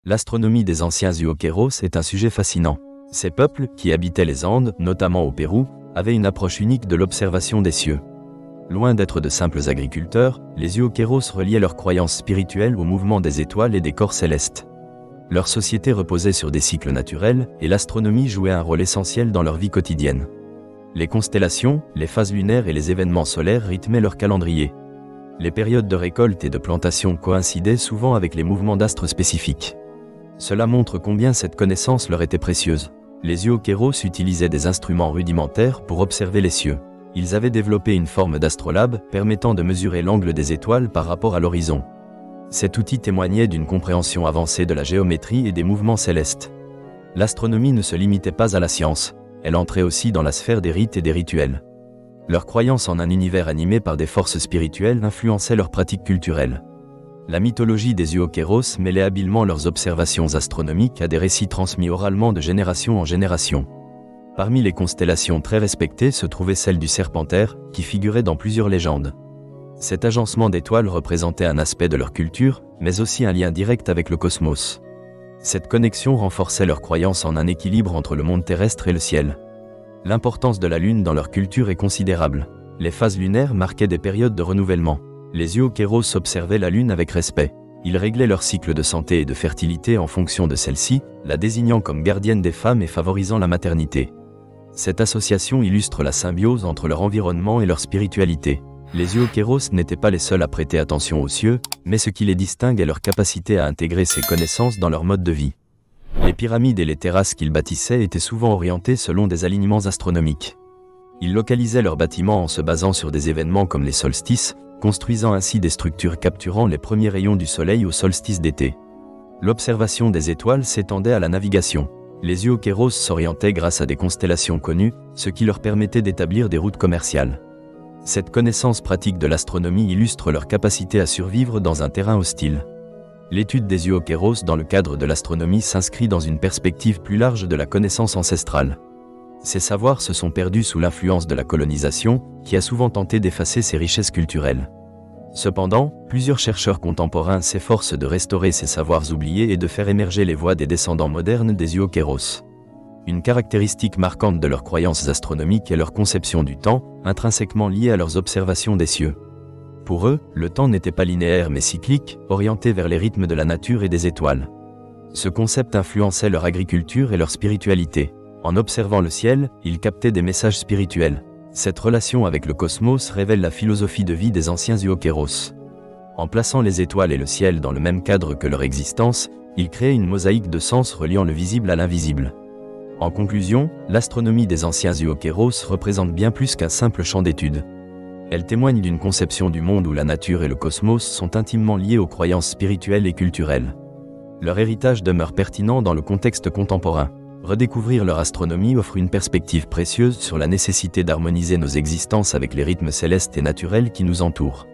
L'astronomie des anciens Uoqueros est un sujet fascinant. Ces peuples, qui habitaient les Andes, notamment au Pérou, avaient une approche unique de l'observation des cieux. Loin d'être de simples agriculteurs, les Uoqueros reliaient leurs croyances spirituelles au mouvement des étoiles et des corps célestes. Leur société reposait sur des cycles naturels, et l'astronomie jouait un rôle essentiel dans leur vie quotidienne. Les constellations, les phases lunaires et les événements solaires rythmaient leur calendrier. Les périodes de récolte et de plantation coïncidaient souvent avec les mouvements d'astres spécifiques. Cela montre combien cette connaissance leur était précieuse. Les Uoqueros utilisaient des instruments rudimentaires pour observer les cieux. Ils avaient développé une forme d'astrolabe permettant de mesurer l'angle des étoiles par rapport à l'horizon. Cet outil témoignait d'une compréhension avancée de la géométrie et des mouvements célestes. L'astronomie ne se limitait pas à la science, elle entrait aussi dans la sphère des rites et des rituels. Leur croyance en un univers animé par des forces spirituelles influençait leurs pratiques culturelles. La mythologie des Uoqueros mêlait habilement leurs observations astronomiques à des récits transmis oralement de génération en génération. Parmi les constellations très respectées se trouvait celle du Serpentaire, qui figurait dans plusieurs légendes. Cet agencement d'étoiles représentait un aspect de leur culture, mais aussi un lien direct avec le cosmos. Cette connexion renforçait leur croyance en un équilibre entre le monde terrestre et le ciel. L'importance de la Lune dans leur culture est considérable. Les phases lunaires marquaient des périodes de renouvellement. Les Uoqueros observaient la Lune avec respect. Ils réglaient leur cycle de santé et de fertilité en fonction de celle-ci, la désignant comme gardienne des femmes et favorisant la maternité. Cette association illustre la symbiose entre leur environnement et leur spiritualité. Les Uoqueros n'étaient pas les seuls à prêter attention aux cieux, mais ce qui les distingue est leur capacité à intégrer ces connaissances dans leur mode de vie. Les pyramides et les terrasses qu'ils bâtissaient étaient souvent orientées selon des alignements astronomiques. Ils localisaient leurs bâtiments en se basant sur des événements comme les solstices, construisant ainsi des structures capturant les premiers rayons du soleil au solstice d'été. L'observation des étoiles s'étendait à la navigation. Les Uoqueros s'orientaient grâce à des constellations connues, ce qui leur permettait d'établir des routes commerciales. Cette connaissance pratique de l'astronomie illustre leur capacité à survivre dans un terrain hostile. L'étude des Uoqueros dans le cadre de l'astronomie s'inscrit dans une perspective plus large de la connaissance ancestrale. Ces savoirs se sont perdus sous l'influence de la colonisation, qui a souvent tenté d'effacer ces richesses culturelles. Cependant, plusieurs chercheurs contemporains s'efforcent de restaurer ces savoirs oubliés et de faire émerger les voix des descendants modernes des Uoqueros. Une caractéristique marquante de leurs croyances astronomiques est leur conception du temps, intrinsèquement liée à leurs observations des cieux. Pour eux, le temps n'était pas linéaire mais cyclique, orienté vers les rythmes de la nature et des étoiles. Ce concept influençait leur agriculture et leur spiritualité. En observant le ciel, ils captaient des messages spirituels. Cette relation avec le cosmos révèle la philosophie de vie des anciens Uoqueros. En plaçant les étoiles et le ciel dans le même cadre que leur existence, ils créaient une mosaïque de sens reliant le visible à l'invisible. En conclusion, l'astronomie des anciens Uoqueros représente bien plus qu'un simple champ d'études. Elle témoigne d'une conception du monde où la nature et le cosmos sont intimement liés aux croyances spirituelles et culturelles. Leur héritage demeure pertinent dans le contexte contemporain. Redécouvrir leur astronomie offre une perspective précieuse sur la nécessité d'harmoniser nos existences avec les rythmes célestes et naturels qui nous entourent.